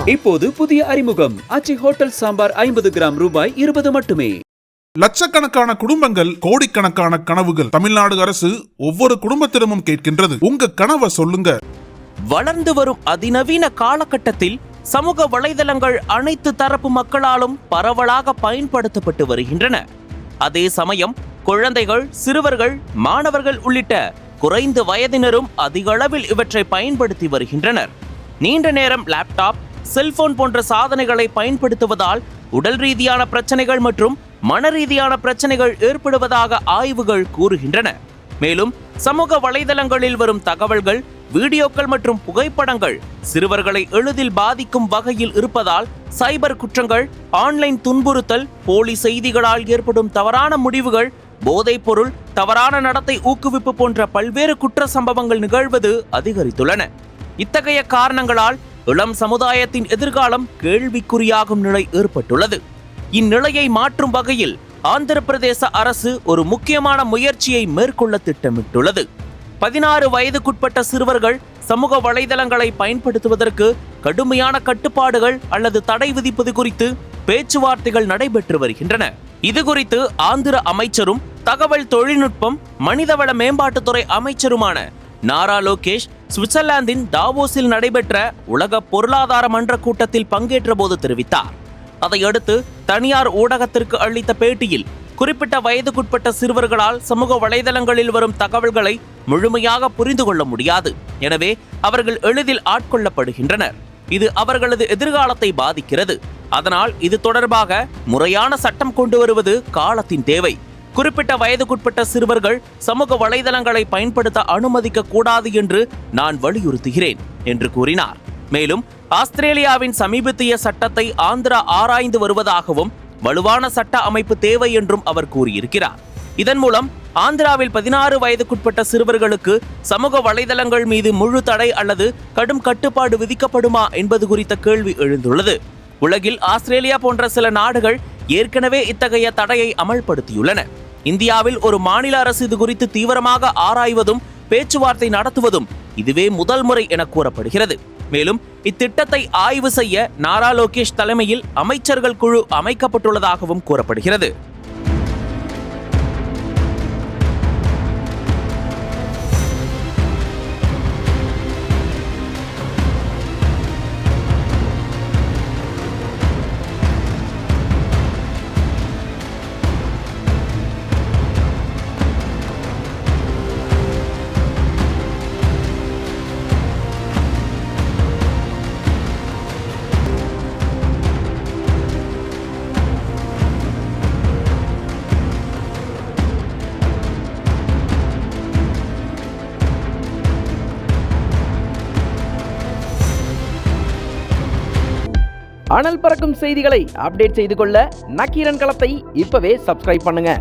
இப்போது புதிய அறிமுகம் ஆச்சி ஹோட்டல் சாம்பார் 50 கிராம் ரூபாய் 20 மட்டுமே. லட்சக்கணக்கான குடும்பங்கள், கோடிக்கணக்கான கனவுகள். தமிழ்நாடு அரசு ஒவ்வொரு குடும்பத்திடமும் கேட்கின்றது, உங்க கனவை சொல்லுங்க. வளர்ந்து வரும் அதிநவீன காலகட்டத்தில் சமூக வலைதளங்கள் அனைத்து தரப்பு மக்களாலும் பரவலாக பயன்படுத்தப்பட்டு வருகின்றன. அதே சமயம் குழந்தைகள், சிறுவர்கள், மாணவர்கள் உள்ளிட்ட குறைந்த வயதினரும் அதிக அளவில் இவற்றை பயன்படுத்தி வருகின்றனர். நீண்ட நேரம் லேப்டாப், செல்போன் போன்ற சாதனைகளை பயன்படுத்துவதால் உடல் ரீதியான பிரச்சனைகள் மற்றும் மன ரீதியான பிரச்சனைகள் ஏற்படுவதாக ஆய்வுகள் கூறுகின்றன. மேலும் சமூக வலைதளங்களில் வரும் தகவல்கள், வீடியோக்கள் மற்றும் புகைப்படங்கள் சிறுவர்களை எளிதில் பாதிக்கும் வகையில் இருப்பதால் சைபர் குற்றங்கள், ஆன்லைன் துன்புறுத்தல், போலி செய்திகளால் ஏற்படும் தவறான முடிவுகள், போதைப் பொருள், தவறான நடத்தை ஊக்குவிப்பு போன்ற பல்வேறு குற்ற சம்பவங்கள் நிகழ்வது அதிகரித்துள்ளன. இத்தகைய காரணங்களால் இளம் சமுதாயத்தின் எதிர்காலம் கேள்விக்குறியாகும் நிலை ஏற்பட்டுள்ளது. இந்நிலையை மாற்றும் வகையில் ஆந்திர பிரதேச அரசு ஒரு முக்கியமான முயற்சியை மேற்கொள்ள திட்டமிட்டுள்ளது. 16 வயதுக்குட்பட்ட சிறுவர்கள் சமூக வலைதளங்களை பயன்படுத்துவதற்கு கடுமையான கட்டுப்பாடுகள் அல்லது தடை விதிப்பது குறித்து பேச்சுவார்த்தைகள் நடைபெற்று வருகின்றன. இது குறித்து ஆந்திர அமைச்சரும் தகவல் தொழில்நுட்பம், மனிதவள மேம்பாட்டுத்துறை அமைச்சருமான நாரா லோகேஷ் சுவிட்சர்லாந்தின் டாவோஸில் நடைபெற்ற உலக பொருளாதார மன்ற கூட்டத்தில் பங்கேற்ற போது தெரிவித்தார். அதையடுத்து தனியார் ஊடகத்திற்கு அளித்த பேட்டியில் குறிப்பிட்ட வயதுக்குட்பட்ட சிறுவர்களால் சமூக வலைதளங்களில் வரும் தகவல்களை முழுமையாக புரிந்து கொள்ள முடியாது. எனவே அவர்கள் எளிதில் ஆட்கொள்ளப்படுகின்றனர். இது அவர்களது எதிர்காலத்தை பாதிக்கிறது. அதனால் இது தொடர்பாக முறையான சட்டம் கொண்டு வருவது காலத்தின் தேவை. குறிப்பிட்ட வயதுக்குட்பட்ட சிறுவர்கள் சமூக வலைதளங்களை பயன்படுத்த அனுமதிக்க கூடாது என்று நான் வலியுறுத்துகிறேன் என்று கூறினார். மேலும் ஆஸ்திரேலியாவின் சமீபத்திய சட்டத்தை ஆந்திரா ஆராய்ந்து வருவதாகவும் வலுவான சட்ட அமைப்பு தேவை என்றும் அவர் கூறியிருக்கிறார். இதன் மூலம் ஆந்திராவில் 16 வயதுக்குட்பட்ட சிறுவர்களுக்கு சமூக வலைதளங்கள் மீது முழு தடை அல்லது கடும் கட்டுப்பாடு விதிக்கப்படுமா என்பது குறித்த கேள்வி எழுந்துள்ளது. உலகில் ஆஸ்திரேலியா போன்ற சில நாடுகள் ஏற்கனவே இத்தகைய தடையை அமல்படுத்தியுள்ளன. இந்தியாவில் ஒரு மாநில அரசு இது குறித்து தீவிரமாக ஆராய்வதும் பேச்சுவார்த்தை நடத்துவதும் இதுவே முதல் முறை என கூறப்படுகிறது. மேலும் இத்திட்டத்தை ஆய்வு செய்ய நாரா லோகேஷ் தலைமையில் அமைச்சர்கள் குழு அமைக்கப்பட்டுள்ளதாகவும் கூறப்படுகிறது. அனல் பறக்கும் செய்திகளை அப்டேட் செய்து கொள்ள நக்கீரன் களத்தை இப்பவே சப்ஸ்கிரைப் பண்ணுங்க.